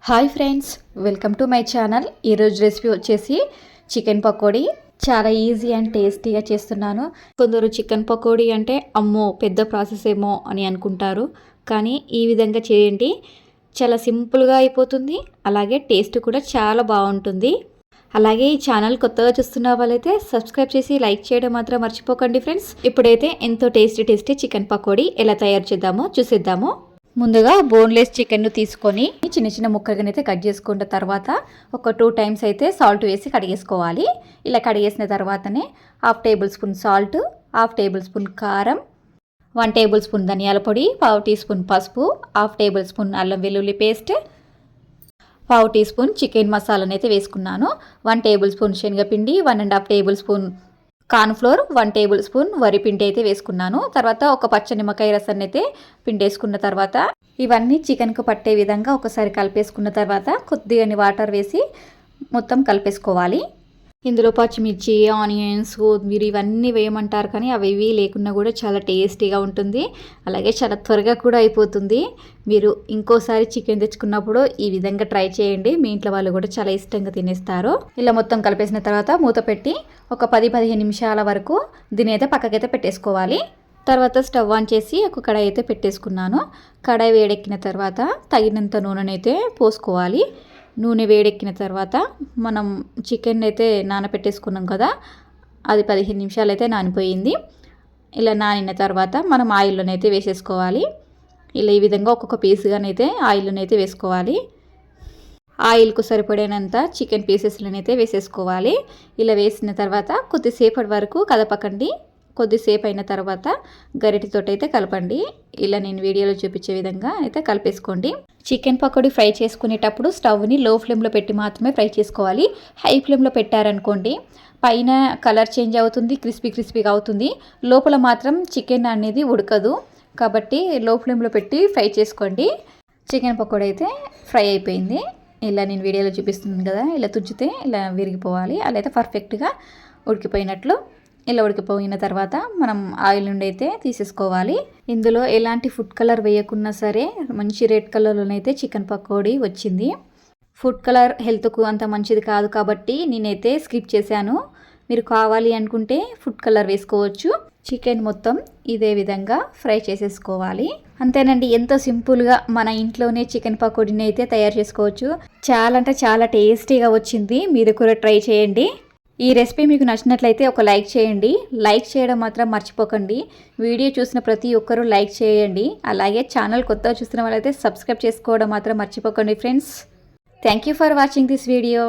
Hi friends, welcome to my channel. ఈరోజు recipe వచ్చేసి chicken pakodi. చాలా ఈజీ అండ్ టేస్టీగా చేస్తున్నాను. కొందరు చికెన్ పకోడీ అంటే అమ్మో పెద్ద ప్రాసెస్ ఏమో అని అనుకుంటారు, కానీ ఈ విధంగా చేయండి. చాలా సింపుల్గా అయిపోతుంది, అలాగే టేస్ట్ కూడా చాలా బాగుంటుంది. అలాగే ఈ ఛానల్ కొత్తగా చూస్తున్న వాళ్ళైతే సబ్స్క్రైబ్ చేసి లైక్ చేయడం మాత్రం మర్చిపోకండి ఫ్రెండ్స్. ఇప్పుడైతే ఎంతో టేస్టీ చికెన్ పకోడీ ఎలా తయారు చేద్దామో చూసేద్దాము. ముందుగా బోన్లెస్ చికెన్ను తీసుకొని చిన్న చిన్న ముక్కలుగానైతే కట్ చేసుకున్న తర్వాత ఒక 2 టైమ్స్ అయితే సాల్ట్ వేసి కడిగేసుకోవాలి. ఇలా కడిగేసిన తర్వాతనే 1/2 table spoon salt, 1/2 table spoon కారం, 1 టేబుల్ స్పూన్ ధనియాల పొడి, 1/2 టీ స్పూన్ పసుపు, 1/2 టేబుల్ స్పూన్ అల్లం వెల్లుల్లి పేస్ట్, 1/2 టీ స్పూన్ చికెన్ మసాలాను అయితే వేసుకున్నాను. 1 టేబుల్ స్పూన్ శనగపిండి, 1.5 table spoon cornflour, 1 table spoon వరి పిండి అయితే వేసుకున్నాను. తర్వాత ఒక పచ్చ నిమ్మకాయ రసాన్ని అయితే పిండేసుకున్న తర్వాత ఇవన్నీ చికెన్కు పట్టే విధంగా ఒకసారి కలిపేసుకున్న తర్వాత కొద్దిగా వాటర్ వేసి మొత్తం కలిపేసుకోవాలి. ఇందులో పచ్చిమిర్చి, ఆనియన్స్, కొత్తిమీర ఇవన్నీ వేయమంటారు, కానీ అవి లేకున్నా కూడా చాలా టేస్టీగా ఉంటుంది. అలాగే చాలా త్వరగా కూడా అయిపోతుంది. మీరు ఇంకోసారి చికెన్ తెచ్చుకున్నప్పుడు ఈ విధంగా ట్రై చేయండి. మీ ఇంట్లో వాళ్ళు కూడా చాలా ఇష్టంగా తినేస్తారు. ఇలా మొత్తం కలిపేసిన తర్వాత మూత పెట్టి ఒక 10-15 నిమిషాల వరకు దీని అయితే పక్కకైతే పెట్టేసుకోవాలి. తర్వాత స్టవ్ ఆన్ చేసి ఒక కడాయి అయితే పెట్టేసుకున్నాను. కడాయి వేడెక్కిన తర్వాత తగినంత నూనెనైతే పోసుకోవాలి. నూనె వేడెక్కిన తర్వాత మనం చికెన్ అయితే నానబెట్టేసుకున్నాం కదా, అది 15 నిమిషాలు అయితే నానిపోయింది. ఇలా నానిన తర్వాత మనం ఆయిల్లోనైతే వేసేసుకోవాలి. ఇలా ఈ విధంగా ఒక్కొక్క పీస్గానైతే ఆయిల్లోనైతే వేసుకోవాలి. ఆయిల్కు సరిపడినంత చికెన్ పీసెస్లోనైతే వేసేసుకోవాలి. ఇలా వేసిన తర్వాత కొద్దిసేపటి వరకు కదపకండి. కొద్దిసేపు అయిన తర్వాత గరిటెతోటి అయితే కలపండి. ఇలా నేను వీడియోలో చూపించే విధంగా అయితే కలిపేసుకోండి. చికెన్ పకోడీ ఫ్రై చేసుకునేటప్పుడు స్టవ్ని లో ఫ్లేమ్లో పెట్టి మాత్రమే ఫ్రై చేసుకోవాలి. హై ఫ్లేమ్లో పెట్టారనుకోండి పైన కలర్ చేంజ్ అవుతుంది, క్రిస్పీగా అవుతుంది, లోపల మాత్రం చికెన్ అనేది ఉడకదు. కాబట్టి లో ఫ్లేమ్లో పెట్టి ఫ్రై చేసుకోండి. చికెన్ పకోడీ అయితే ఫ్రై అయిపోయింది. ఇలా నేను వీడియోలో చూపిస్తున్నాను కదా, ఇలా తుచ్చితే ఇలా విరిగిపోవాలి. అలా అయితే పర్ఫెక్ట్గా ఉడికిపోయినట్లు. ఇలా ఉడికిపోయిన తర్వాత మనం ఆయిల్ నుండి అయితే తీసేసుకోవాలి. ఇందులో ఎలాంటి ఫుడ్ కలర్ వేయకున్నా సరే మంచి రెడ్ కలర్లోనైతే చికెన్ పకోడీ వచ్చింది. ఫుడ్ కలర్ హెల్త్కు అంత మంచిది కాదు కాబట్టి నేనైతే స్కిప్ చేశాను. మీరు కావాలి అనుకుంటే ఫుడ్ కలర్ వేసుకోవచ్చు. చికెన్ మొత్తం ఇదే విధంగా ఫ్రై చేసేసుకోవాలి. అంతేనండి, ఎంతో సింపుల్గా మన ఇంట్లోనే చికెన్ పకోడీని అయితే తయారు చేసుకోవచ్చు. చాలా అంటే చాలా టేస్టీగా వచ్చింది. మీరు కూడా ట్రై చేయండి. ఈ రెసిపీ మీకు నచ్చినట్లయితే ఒక లైక్ చేయండి. లైక్ చేయడం మాత్రం మర్చిపోకండి. వీడియో చూసిన ప్రతి ఒక్కరూ లైక్ చేయండి. అలాగే ఛానల్ కొత్తగా చూస్తున్న వాళ్ళైతే సబ్స్క్రైబ్ చేసుకోవడం మాత్రం మర్చిపోకండి friends. Thank you for watching this video.